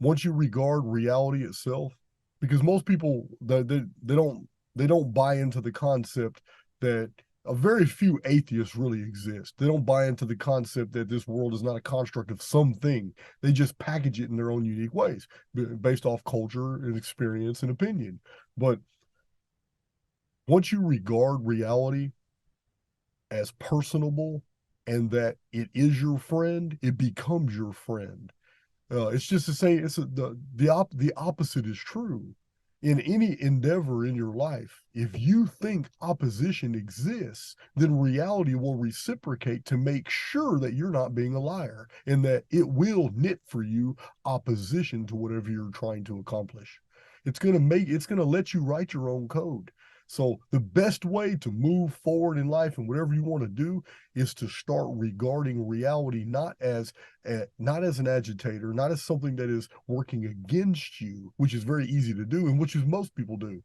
once you regard reality itself, because most people they don't buy into the concept that a very few atheists really exist. They don't buy into the concept that this world is not a construct of something. They just package it in their own unique ways based off culture and experience and opinion. But once you regard reality as personable and that it is your friend, it becomes your friend. It's just to say the opposite is true. In any endeavor in your life, if you think opposition exists, then reality will reciprocate to make sure that you're not being a liar and that it will knit for you opposition to whatever you're trying to accomplish. It's going to let you write your own code. So the best way to move forward in life and whatever you want to do is to start regarding reality not as an agitator, not as something that is working against you, which is very easy to do and which is most people do.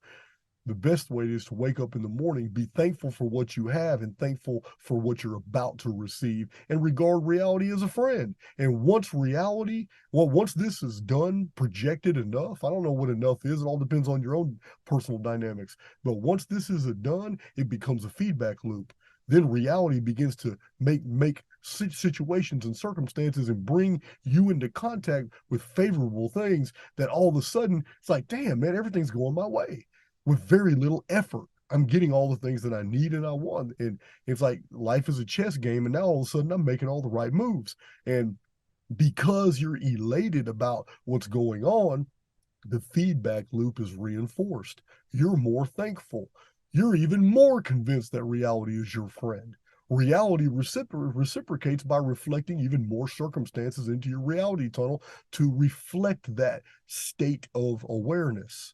The best way is to wake up in the morning, be thankful for what you have and thankful for what you're about to receive, and regard reality as a friend. And once this is done, projected enough, I don't know what enough is, it all depends on your own personal dynamics. But once this is done, it becomes a feedback loop. Then reality begins to make situations and circumstances and bring you into contact with favorable things that all of a sudden it's like, damn, man, everything's going my way with very little effort. I'm getting all the things that I need and I want. And it's like life is a chess game. And now all of a sudden I'm making all the right moves. And because you're elated about what's going on, the feedback loop is reinforced. You're more thankful. You're even more convinced that reality is your friend. Reality reciprocates by reflecting even more circumstances into your reality tunnel to reflect that state of awareness.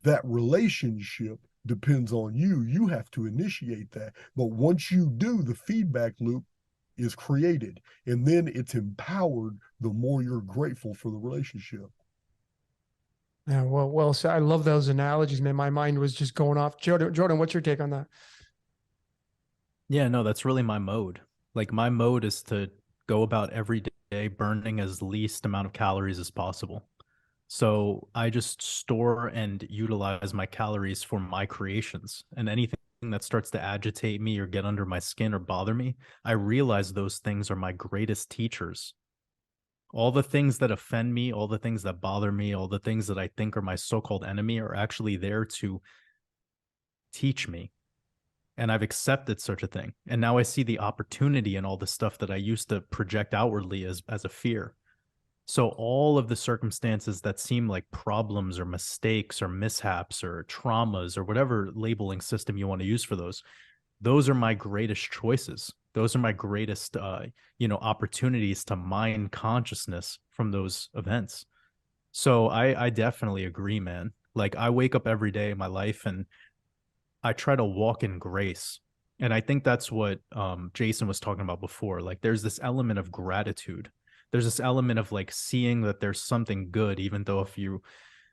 That relationship depends on you. You have to initiate that. But once you do, the feedback loop is created and then it's empowered the more you're grateful for the relationship. Yeah, well, so I love those analogies, man. My mind was just going off. Jordan, what's your take on that? Yeah, no, that's really my mode. Like my mode is to go about every day burning as least amount of calories as possible. So I just store and utilize my calories for my creations. And anything that starts to agitate me or get under my skin or bother me, I realize those things are my greatest teachers. All the things that offend me, all the things that bother me, all the things that I think are my so-called enemy are actually there to teach me. And I've accepted such a thing. And now I see the opportunity in all the stuff that I used to project outwardly as a fear. So all of the circumstances that seem like problems or mistakes or mishaps or traumas or whatever labeling system you want to use for those are my greatest choices. Those are my greatest opportunities to mine consciousness from those events. So I definitely agree, man. Like I wake up every day in my life and I try to walk in grace. And I think that's what Jason was talking about before. Like there's this element of gratitude. There's this element of like seeing that there's something good, even though if you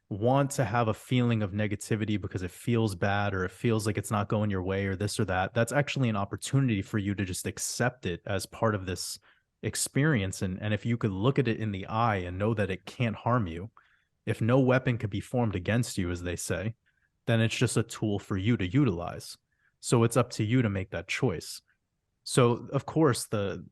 want to have a feeling of negativity because it feels bad or it feels like it's not going your way or this or that, that's actually an opportunity for you to just accept it as part of this experience. And if you could look at it in the eye and know that it can't harm you, if no weapon could be formed against you, as they say, then it's just a tool for you to utilize. So it's up to you to make that choice. So of course the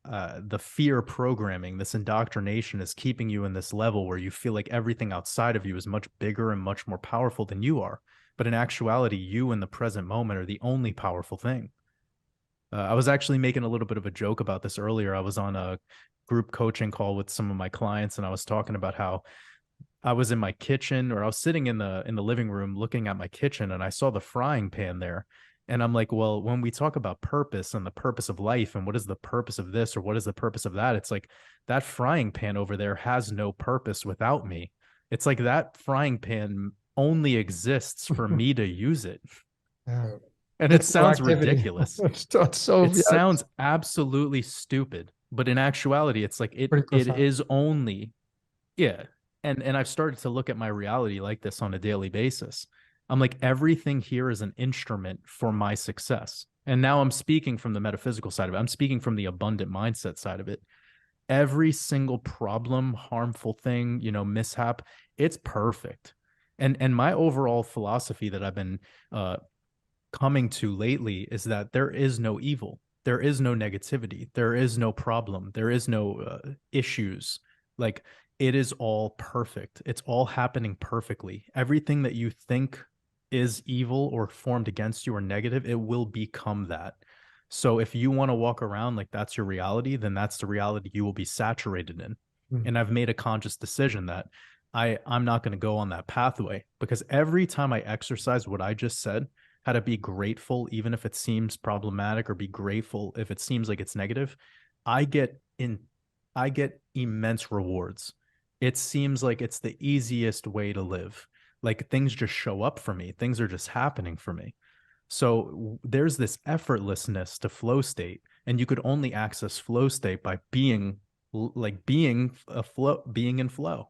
fear programming, this indoctrination is keeping you in this level where you feel like everything outside of you is much bigger and much more powerful than you are. But in actuality, you in the present moment are the only powerful thing. I was actually making a little bit of a joke about this earlier. I was on a group coaching call with some of my clients, and I was talking about how I was in my kitchen or I was sitting in the living room looking at my kitchen and I saw the frying pan there. And I'm like, well, when we talk about purpose and the purpose of life and what is the purpose of this or what is the purpose of that, it's like that frying pan over there has no purpose without me. It's like that frying pan only exists for me to use it. Yeah. And it Ritual sounds activity. ridiculous. It's so It yeah, sounds absolutely stupid, but in actuality, it's like it pretty it profound. is only yeah. And I've started to look at my reality like this on a daily basis. I'm like everything here is an instrument for my success. And now I'm speaking from the metaphysical side of it. I'm speaking from the abundant mindset side of it. every single problem, harmful thing, mishap, it's perfect. And my overall philosophy that I've been coming to lately is that there is no evil, there is no negativity, there is no problem, there is no issues. Like, it is all perfect. It's all happening perfectly. Everything that you think is evil or formed against you or negative, it will become that. So if you want to walk around like that's your reality, then that's the reality you will be saturated in. And I've made a conscious decision that I'm not going to go on that pathway, because every time I exercise what I just said, how to be grateful, even if it seems problematic, or be grateful if it seems like it's negative, I get immense rewards. It seems like it's the easiest way to live. Like, things just show up for me. Things are just happening for me. So there's this effortlessness to flow state, and you could only access flow state by being in flow.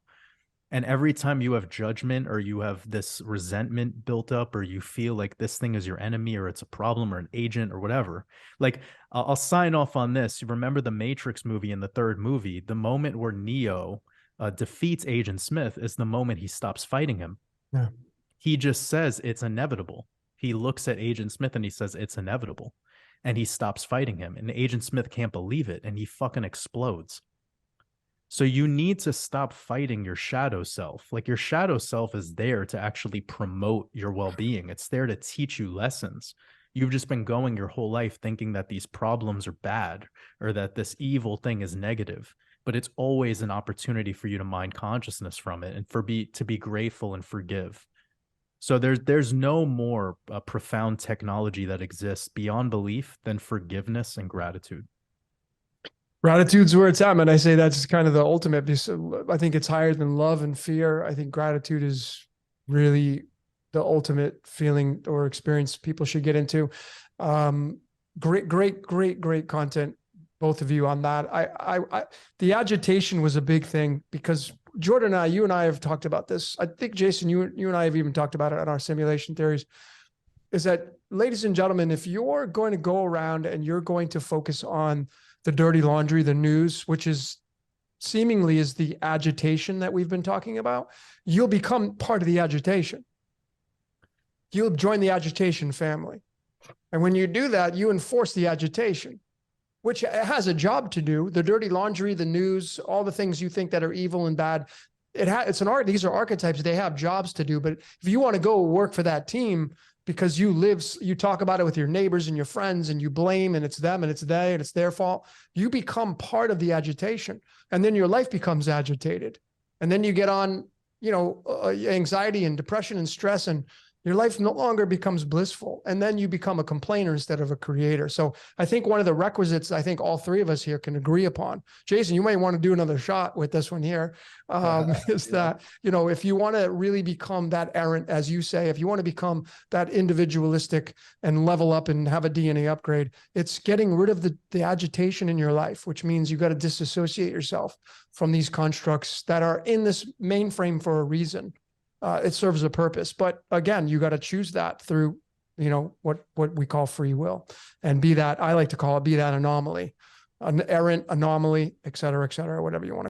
And every time you have judgment, or you have this resentment built up, or you feel like this thing is your enemy, or it's a problem, or an agent, or whatever, like, I'll sign off on this. You remember the Matrix movie? In the third movie, the moment where Neo defeats Agent Smith is the moment he stops fighting him. Yeah. He just says it's inevitable. He looks at Agent Smith and he says it's inevitable, and he stops fighting him, and Agent Smith can't believe it, and he fucking explodes. So you need to stop fighting your shadow self. Like, your shadow self is there to actually promote your well-being. It's there to teach you lessons. You've just been going your whole life thinking that these problems are bad, or that this evil thing is negative, but it's always an opportunity for you to mind consciousness from it, and to be grateful and forgive. So there's no more profound technology that exists beyond belief than forgiveness and gratitude. Gratitude's where it's at, man. I say that's kind of the ultimate. I think it's higher than love and fear. I think gratitude is really the ultimate feeling or experience people should get into. Great content, both of you, on that. The agitation was a big thing, because Jordan and you and I have talked about this. I think, Jason, you and I have even talked about it on our simulation theories, is that, ladies and gentlemen, if you're going to go around and you're going to focus on the dirty laundry, the news, which is seemingly is the agitation that we've been talking about, you'll become part of the agitation. You'll join the agitation family. And when you do that, you enforce the agitation, which has a job to do. The dirty laundry, the news, all the things you think that are evil and bad, it's an art. These are archetypes. They have jobs to do. But if you want to go work for that team, because you talk about it with your neighbors and your friends, and you blame, and it's them and it's they and it's their fault, you become part of the agitation, and then your life becomes agitated, and then you get on, anxiety and depression and stress, and your life no longer becomes blissful. And then you become a complainer instead of a creator. So I think one of the requisites, I think all three of us here can agree upon, Jason, you might want to do another shot with this one here, is that, if you want to really become that errant, as you say, if you want to become that individualistic and level up and have a DNA upgrade, it's getting rid of the agitation in your life, which means you got to disassociate yourself from these constructs that are in this mainframe for a reason. It serves a purpose, but again, you got to choose that through, what we call free will, and be that, I like to call it, be that anomaly, an errant anomaly, et cetera, whatever you want to